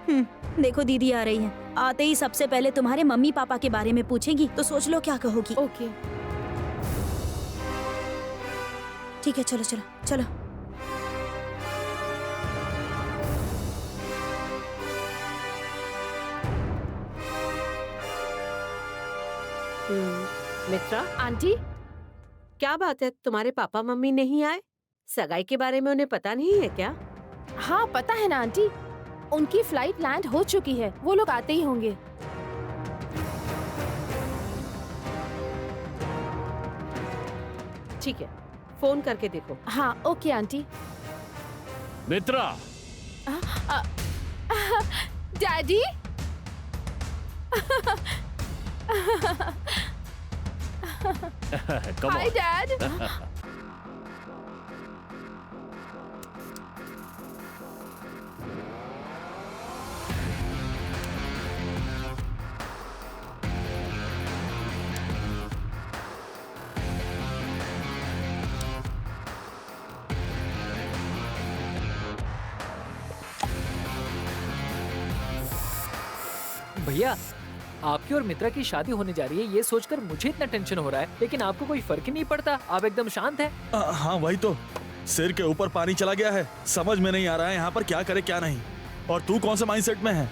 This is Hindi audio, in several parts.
देखो दीदी आ रही है, आते ही सबसे पहले तुम्हारे मम्मी पापा के बारे में पूछेगी, तो सोच लो क्या कहोगी। ओके। ठीक है, चलो चलो चलो। मित्रा आंटी, क्या बात है, तुम्हारे पापा मम्मी नहीं आए? सगाई के बारे में उन्हें पता नहीं है क्या? हाँ पता है ना आंटी, उनकी फ्लाइट लैंड हो चुकी है, वो लोग आते ही होंगे। ठीक है, फोन करके देखो। हाँ okay aunty. Mitra, daddy. come hi on. Dad. भैया, आपकी और मित्रा की शादी होने जा रही है, ये सोचकर मुझे इतना टेंशन हो रहा है, लेकिन आपको कोई फर्क ही नहीं पड़ता, आप एकदम शांत हैं। हाँ वही तो, सिर के ऊपर पानी चला गया है, समझ में नहीं आ रहा है यहाँ पर क्या करे क्या नहीं। और तू कौन सा माइंडसेट में है?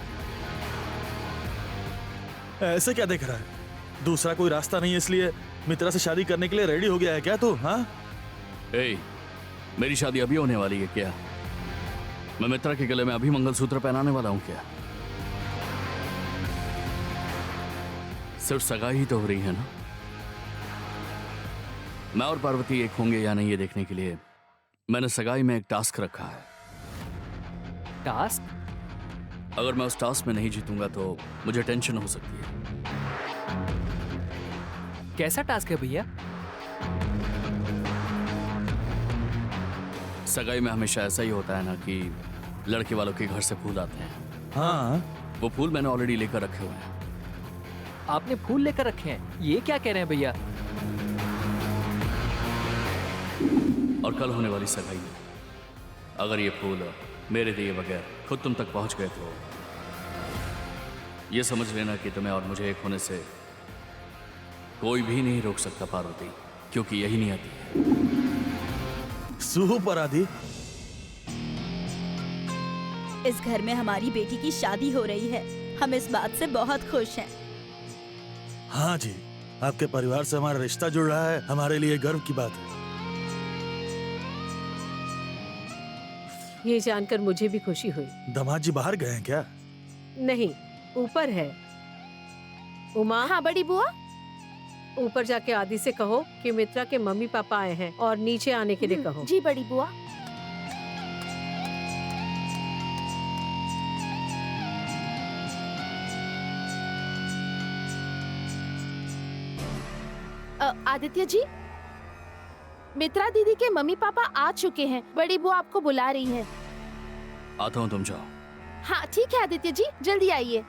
ऐसे क्या देख रहा है? दूसरा कोई रास्ता नहीं है इसलिए मित्रा से शादी करने के लिए रेडी हो गया है क्या तू? हाँ ए, मेरी शादी अभी होने वाली है क्या? मैं मित्रा के गले में अभी मंगलसूत्र पहनाने वाला हूँ क्या? सिर्फ सगाई ही तो हो रही है ना। मैं और पार्वती एक होंगे या नहीं ये देखने के लिए मैंने सगाई में एक टास्क रखा है। टास्क? अगर मैं उस टास्क में नहीं जीतूंगा तो मुझे टेंशन हो सकती है। कैसा टास्क है भैया? सगाई में हमेशा ऐसा ही होता है ना कि लड़के वालों के घर से फूल आते हैं। हाँ वो फूल मैंने ऑलरेडी लेकर रखे हुए हैं। आपने फूल लेकर रखे हैं? ये क्या कह रहे हैं भैया? और कल होने वाली सगाई में अगर ये फूल मेरे दिए बगैर खुद तुम तक पहुंच गए तो ये समझ लेना कि तुम्हें और मुझे एक होने से कोई भी नहीं रोक सकता पार्वती, क्योंकि यही नियति है। सुपर आदि, इस घर में हमारी बेटी की शादी हो रही है, हम इस बात से बहुत खुश हैं। हाँ जी, आपके परिवार से हमारा रिश्ता जुड़ रहा है, हमारे लिए गर्व की बात है। ये जानकर मुझे भी खुशी हुई। दामाद जी बाहर गए हैं क्या? नहीं, ऊपर है। उमा, हाँ बड़ी बुआ। ऊपर जाके आदि से कहो कि मित्रा के मम्मी पापा आए हैं और नीचे आने के लिए कहो। जी बड़ी बुआ। आदित्य जी, मित्रा दीदी के मम्मी पापा आ चुके हैं, बड़ी बुआ आपको बुला रही है। आता हूं, तुम जाओ। हाँ ठीक है आदित्य जी, जल्दी आइए।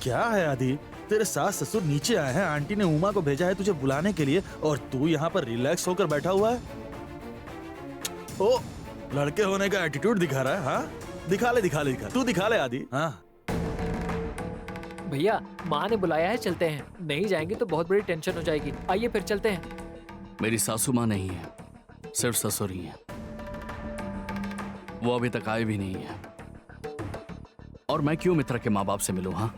क्या है आदि, तेरे सास ससुर नीचे आए हैं, आंटी ने उमा को भेजा है तुझे बुलाने के लिए और तू यहाँ पर रिलैक्स होकर बैठा हुआ है। ओ, लड़के होने का एटीट्यूड दिखा रहा है। हाँ दिखा ले तू दिखा ले आदि। हाँ भैया, माँ ने बुलाया है, चलते हैं। नहीं जाएंगे तो बहुत बड़ी टेंशन हो जाएगी। आइए फिर चलते हैं। मेरी सासू माँ नहीं है, सिर्फ ससुर ही है। वो अभी तक आए भी नहीं है। और मैं क्यों मित्रा के माँ बाप से मिलूं? हाँ,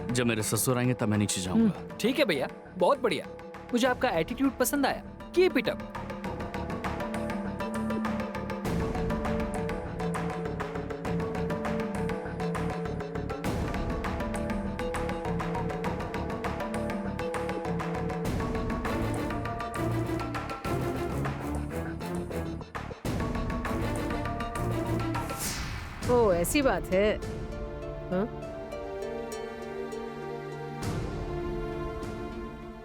जब मेरे ससुर आएंगे तब मैं नीचे जाऊंगा। ठीक है भैया, बहुत बढ़िया। मुझे आपका एटीट्यूड पसंद आया। Keep it up. ओ, ऐसी बात है। हाँ?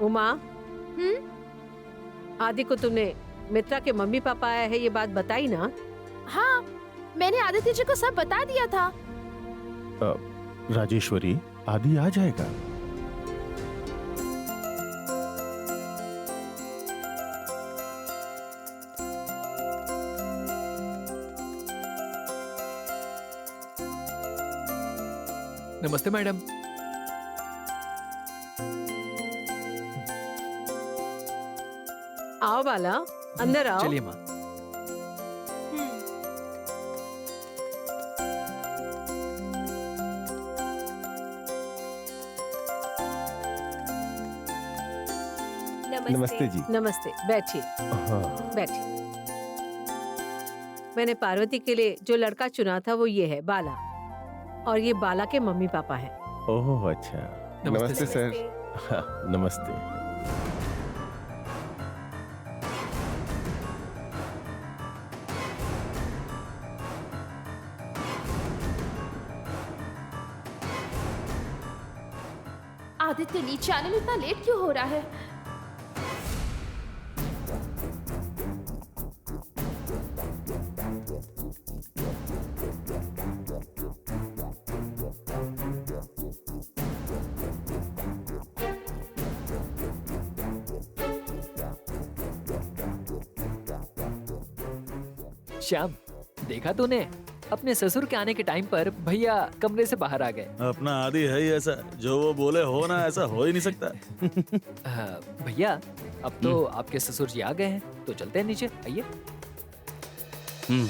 उमा, हम्म। आदि को तुमने मित्रा के मम्मी पापा आए हैं ये बात बताई ना? हाँ, मैंने आदित्य जी को सब बता दिया था। राजेश्वरी, आदि आ जाएगा। नमस्ते मैडम। आओ बाला, अंदर आओ। चलिए माँ। नमस्ते जी। नमस्ते, बैठिए हाँ। बैठिए। मैंने पार्वती के लिए जो लड़का चुना था वो ये है, बाला। और ये बाला के मम्मी पापा हैं। ओह अच्छा। नमस्ते नमस्ते सर। सर। हाँ, नमस्ते। आदित्य नीचे आने में इतना लेट क्यों हो रहा है? श्याम, देखा तूने? अपने ससुर के आने के टाइम पर भैया कमरे से बाहर आ गए। अपना आदि है ही ऐसा, जो वो बोले हो ना ऐसा हो ही नहीं सकता। भैया, अब तो आपके ससुर जी आ गए हैं, तो चलते हैं नीचे, आइए। हम्म।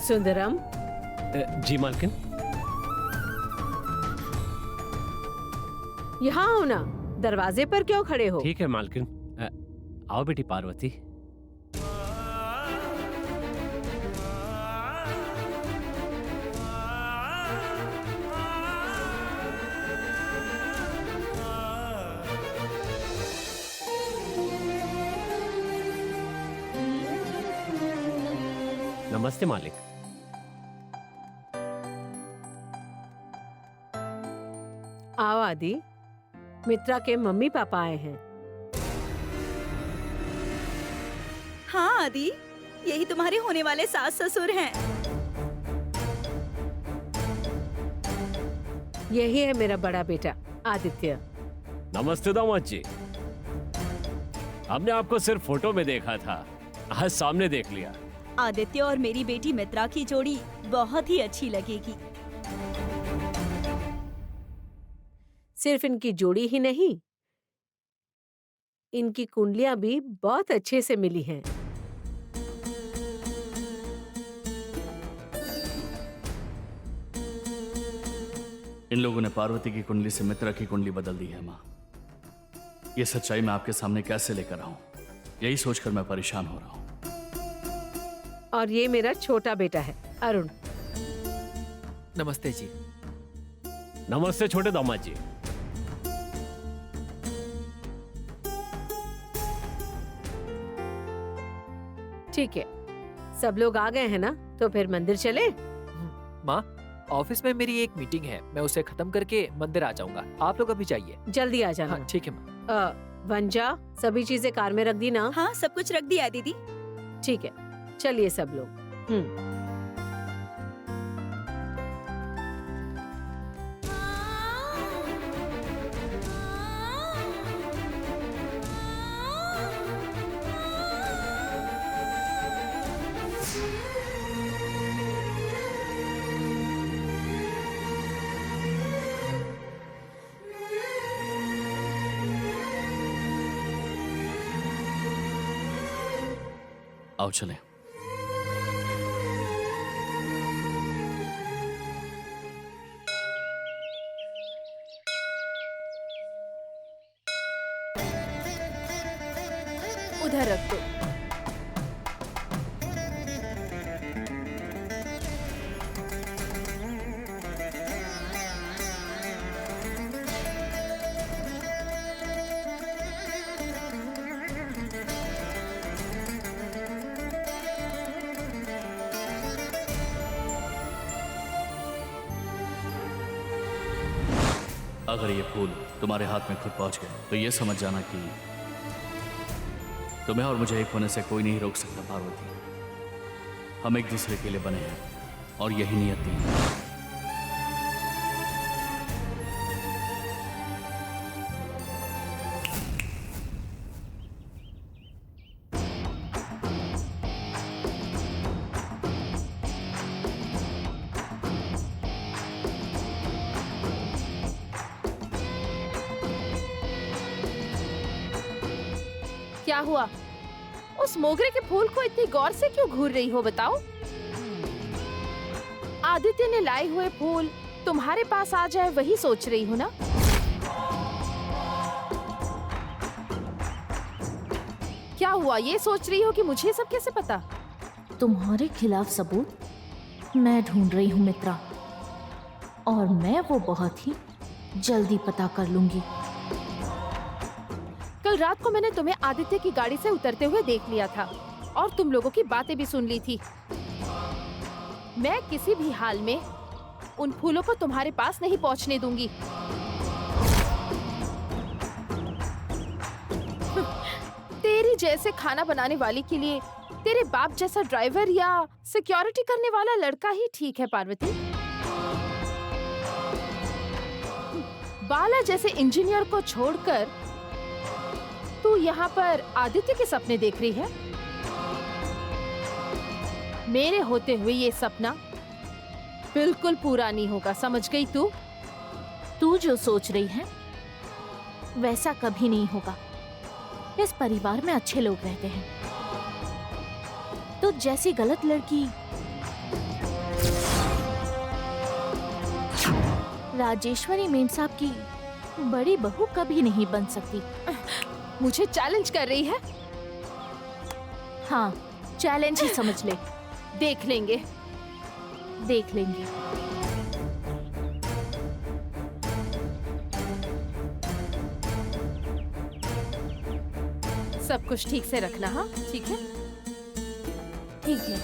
सुंदरम, जी मालकिन। यहाँ आओ ना, दरवाजे पर क्यों खड़े हो? ठीक है मालकिन। आओ बेटी पार्वती। नमस्ते मालिक। आओ आदि, मित्रा के मम्मी पापा आए हैं। हाँ आदि, यही तुम्हारे होने वाले सास ससुर हैं। यही है मेरा बड़ा बेटा आदित्य। नमस्ते दामाद जी। हमने आपको सिर्फ फोटो में देखा था, आज सामने देख लिया। आदित्य और मेरी बेटी मित्रा की जोड़ी बहुत ही अच्छी लगेगी। सिर्फ इनकी जोड़ी ही नहीं, इनकी कुंडलियां भी बहुत अच्छे से मिली हैं। इन लोगों ने पार्वती की कुंडली से मित्रा की कुंडली बदल दी है माँ। ये सच्चाई मैं आपके सामने कैसे लेकर आऊं, यही सोचकर मैं परेशान हो रहा हूं। और ये मेरा छोटा बेटा है अरुण। नमस्ते जी। नमस्ते छोटे दामाद जी। ठीक है, सब लोग आ गए हैं ना, तो फिर मंदिर चले। माँ, ऑफिस में मेरी एक मीटिंग है, मैं उसे खत्म करके मंदिर आ जाऊंगा। आप लोग अभी जाइए। जल्दी आ जाना। हाँ ठीक है माँ। वंजा, सभी चीजें कार में रख दी ना? हाँ, सब कुछ रख दिया है दीदी। ठीक है, चलिए सब लोग। आओ चलें। उधर रख दो। अगर ये फूल तुम्हारे हाथ में खुद पहुंच गए तो ये समझ जाना कि तुम्हें और मुझे एक होने से कोई नहीं रोक सकता पार्वती। हम एक दूसरे के लिए बने हैं और यही नियति है। क्या हुआ? उस मोगरे के फूल को इतनी गौर से क्यों घूर रही हो बताओ? आदित्य ने लाए हुए फूल तुम्हारे पास आ जाए वही सोच रही हो ना? क्या हुआ? ये सोच रही हो कि मुझे सब कैसे पता? तुम्हारे खिलाफ सबूत मैं ढूंढ रही हूँ मित्रा, और मैं वो बहुत ही जल्दी पता कर लूंगी। कल रात को मैंने तुम्हें आदित्य की गाड़ी से उतरते हुए देख लिया था और तुम लोगों की बातें भी सुन ली थी। मैं किसी भी हाल में उन फूलों को तुम्हारे पास नहीं पहुंचने दूंगी। तेरी जैसे खाना बनाने वाली के लिए तेरे बाप जैसा ड्राइवर या सिक्योरिटी करने वाला लड़का ही ठीक है पार्वती। बाला जैसे इंजीनियर को छोड़कर तू यहाँ पर आदित्य के सपने देख रही है। मेरे होते हुए ये सपना बिल्कुल पूरा नहीं होगा, समझ गई तू? तू जो सोच रही है वैसा कभी नहीं होगा। इस परिवार में अच्छे लोग रहते हैं। तो जैसी गलत लड़की राजेश्वरी मेम साहब की बड़ी बहू कभी नहीं बन सकती। मुझे चैलेंज कर रही है? हाँ, चैलेंज ही समझ ले। देख लेंगे। देख लेंगे। सब कुछ ठीक से रखना। हाँ ठीक है। ठीक है।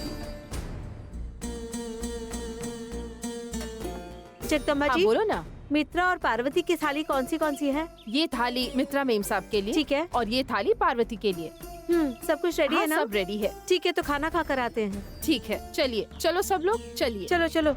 जगदम्बा हाँ जी, बोलो ना। मित्रा और पार्वती की थाली कौन सी है? ये थाली मित्रा मेम साहब के लिए, ठीक है। और ये थाली पार्वती के लिए। सब कुछ रेडी हाँ, है ना? सब रेडी है। ठीक है, तो खाना खा कर आते हैं। ठीक है, चलिए। चलो सब लोग चलिए। चलो चलो।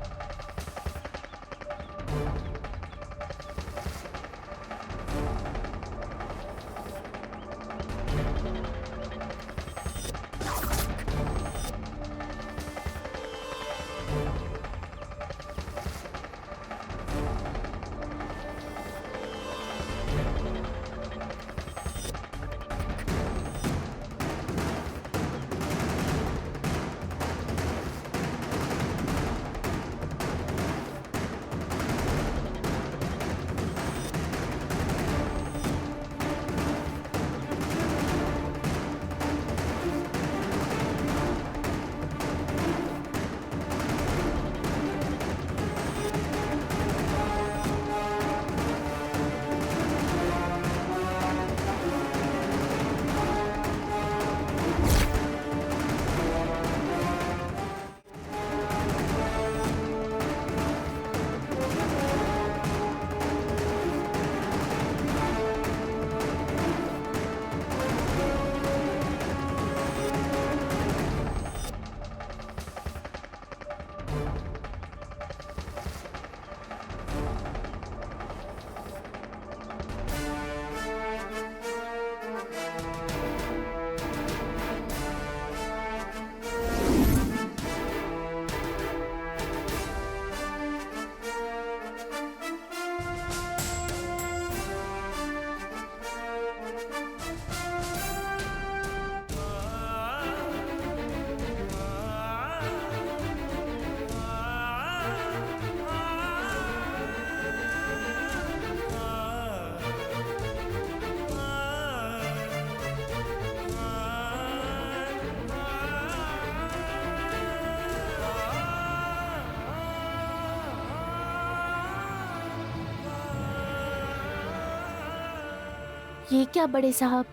ये क्या बड़े साहब,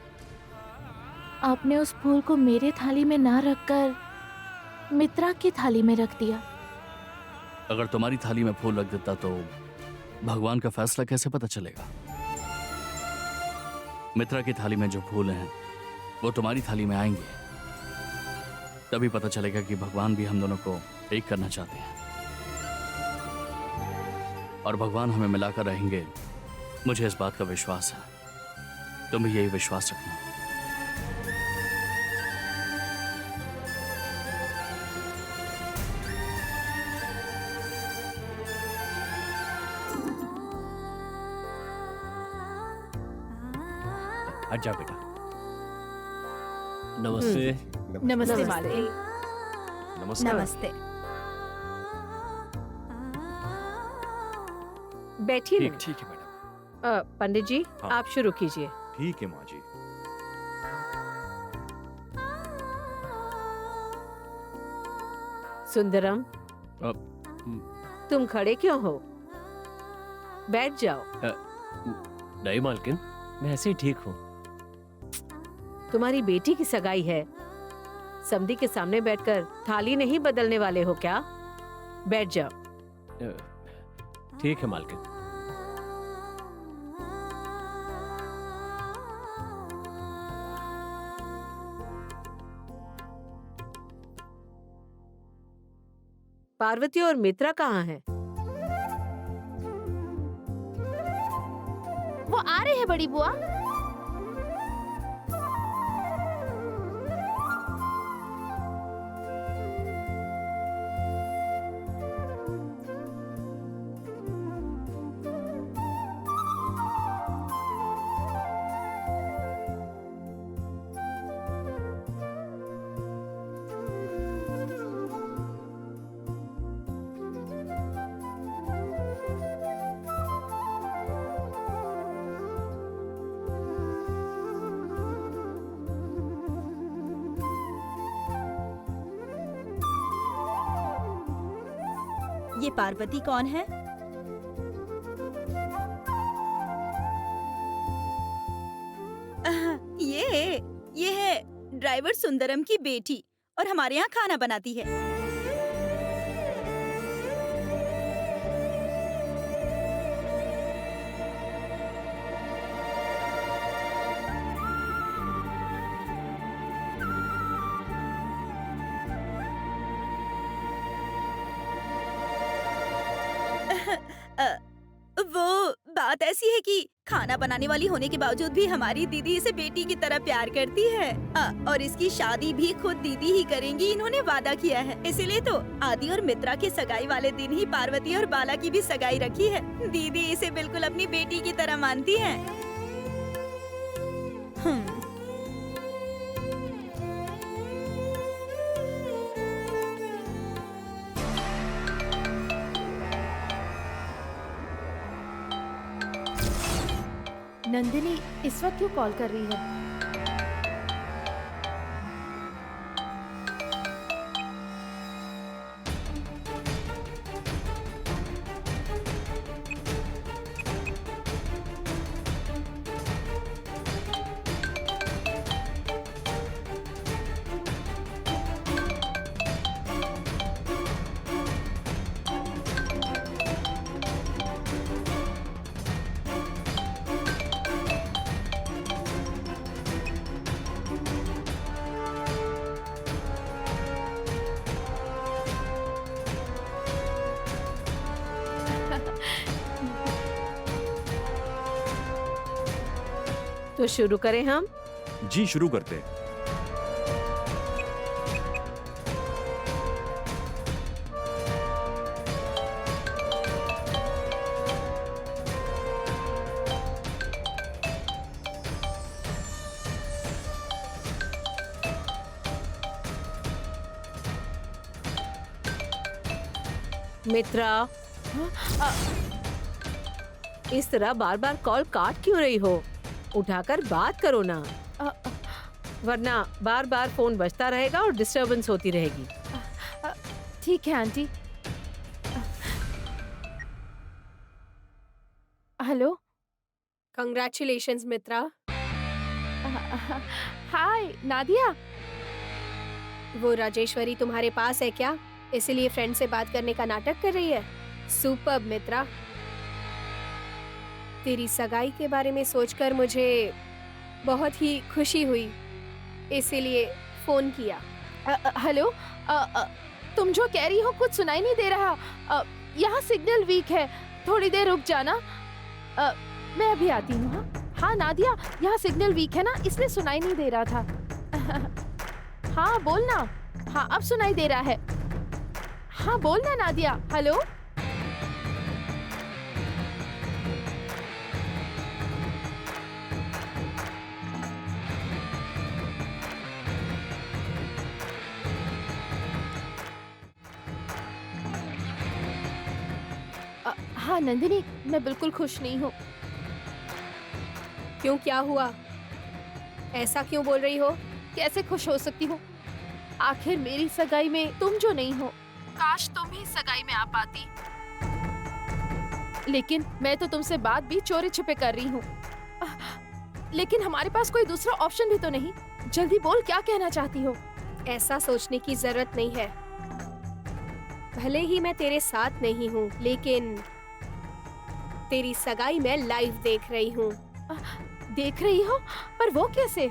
आपने उस फूल को मेरे थाली में ना रखकर मित्रा की थाली में रख दिया। अगर तुम्हारी थाली में फूल रख देता तो भगवान का फैसला कैसे पता चलेगा? मित्रा की थाली में जो फूल हैं वो तुम्हारी थाली में आएंगे, तभी पता चलेगा कि भगवान भी हम दोनों को एक करना चाहते हैं और भगवान हमें मिलाकर रहेंगे। मुझे इस बात का विश्वास है, तुम भी यही विश्वास रखना। हट जा बेटा। नमस्ते। नमस्ते मालकिन। नमस्कार। नमस्ते। बैठिए ना। ठीक है मैडम। पंडित जी, हाँ। आप शुरू कीजिए। ठीक है माँ जी। सुंदरम, तुम खड़े क्यों हो? बैठ जाओ। नहीं मालकिन, मैं ऐसे ही ठीक हूँ। तुम्हारी बेटी की सगाई है, समधी के सामने बैठकर थाली नहीं बदलने वाले हो क्या? बैठ जाओ। ठीक है मालकिन। पार्वती और मित्रा कहाँ हैं? वो आ रहे हैं बड़ी बुआ। ये पार्वती कौन है? ये है ड्राइवर सुंदरम की बेटी और हमारे यहाँ खाना बनाती है। वो बात ऐसी है कि खाना बनाने वाली होने के बावजूद भी हमारी दीदी इसे बेटी की तरह प्यार करती है। और इसकी शादी भी खुद दीदी ही करेंगी, इन्होंने वादा किया है। इसीलिए तो आदि और मित्रा की सगाई वाले दिन ही पार्वती और बाला की भी सगाई रखी है। दीदी इसे बिल्कुल अपनी बेटी की तरह मानती है। नंदिनी इस वक्त क्यों कॉल कर रही है? तो शुरू करें हम? जी शुरू करते हैं। मित्रा, इस तरह बार बार कॉल काट क्यों रही हो? उठाकर बात करो ना, वरना बार बार फोन बजता रहेगा और डिस्टरबेंस होती रहेगी। ठीक है आंटी। हेलो। कंग्रेचुलेशंस मित्रा, हाय नादिया। वो राजेश्वरी तुम्हारे पास है क्या? इसलिए फ्रेंड से बात करने का नाटक कर रही है? सुपर्ब मित्रा। तेरी सगाई के बारे में सोचकर मुझे बहुत ही खुशी हुई, इसीलिए फोन किया। हेलो, तुम जो कह रही हो कुछ सुनाई नहीं दे रहा। यहाँ सिग्नल वीक है, थोड़ी देर रुक जाना। मैं अभी आती हूँ। हाँ नादिया, यहाँ सिग्नल वीक है ना, इसलिए सुनाई नहीं दे रहा था। हाँ बोलना। हाँ अब सुनाई दे रहा है। हाँ बोलना नादिया। हेलो। हाँ नंदिनी, मैं बिल्कुल खुश नहीं हूँ। क्यों, क्या हुआ? ऐसा क्यों बोल रही हो? कैसे खुश हो सकती हूँ? आखिर मेरी सगाई में तुम जो नहीं हो। काश तुम ही सगाई में आ पाती। लेकिन मैं तो तुमसे बात भी चोरी छिपे कर रही हूँ। लेकिन हमारे पास कोई दूसरा ऑप्शन भी तो नहीं। जल्दी बोल, क्या कहना चाहती हो? ऐसा सोचने की जरूरत नहीं है। भले ही मैं तेरे साथ नहीं हूँ, लेकिन तेरी सगाई मैं लाइव देख रही हूँ। देख रही हो? पर वो कैसे?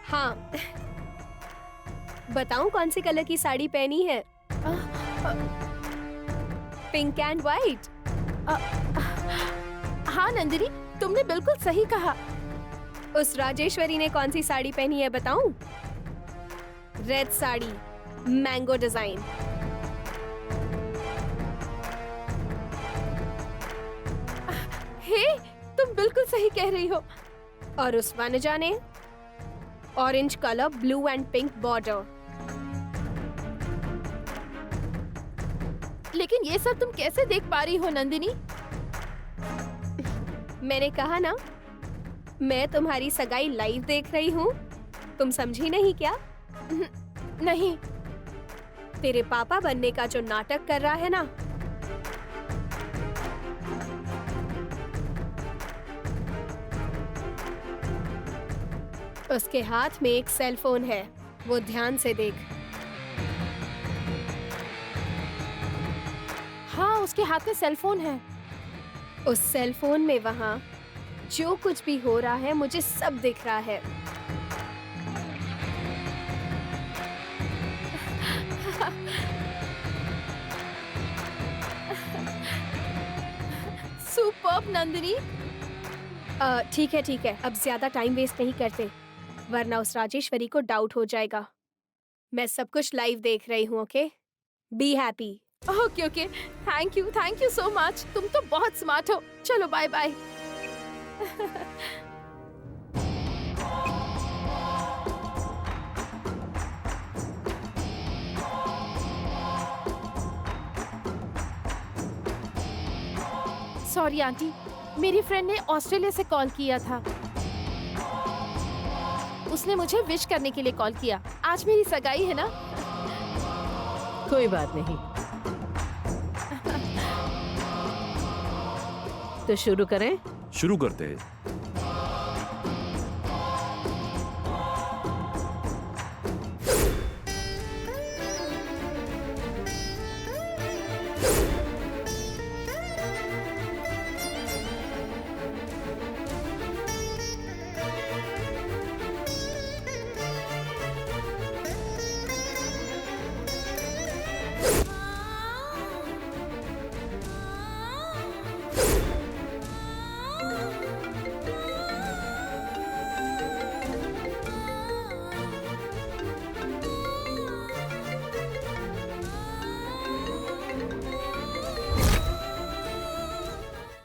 हाँ, बताऊं कौन सी कलर की साड़ी पहनी है? Pink and white. हाँ नंदिनी, तुमने बिल्कुल सही कहा। उस राजेश्वरी ने कौन सी साड़ी पहनी है बताऊं? Red sari, mango design. Hey, तुम बिल्कुल सही कह रही हो। और उस वनजा ने orange colour, blue and pink border. लेकिन ये सब तुम कैसे देख पा रही हो नंदिनी? मैंने कहा ना, मैं तुम्हारी सगाई लाइव देख रही हूँ। तुम समझी नहीं क्या? नहीं। तेरे पापा बनने का जो नाटक कर रहा है ना, उसके हाथ में एक सेल फोन है, वो ध्यान से देख। हाँ, उसके हाथ में सेल फोन है। उस सेल फोन में वहाँ जो कुछ भी हो रहा है मुझे सब दिख रहा है। सुपर्ब नंदिनी। ठीक है, अब ज्यादा टाइम वेस्ट नहीं करते, वरना उस राजेश्वरी को डाउट हो जाएगा। मैं सब कुछ लाइव देख रही हूँ। Okay, be happy. Okay, thank you so much. तुम तो बहुत स्मार्ट हो। चलो बाय बाय। सॉरी आंटी, मेरी फ्रेंड ने ऑस्ट्रेलिया से कॉल किया था। उसने मुझे विश करने के लिए कॉल किया। आज मेरी सगाई है ना। कोई बात नहीं। तो शुरू करें? शुरू करते हैं।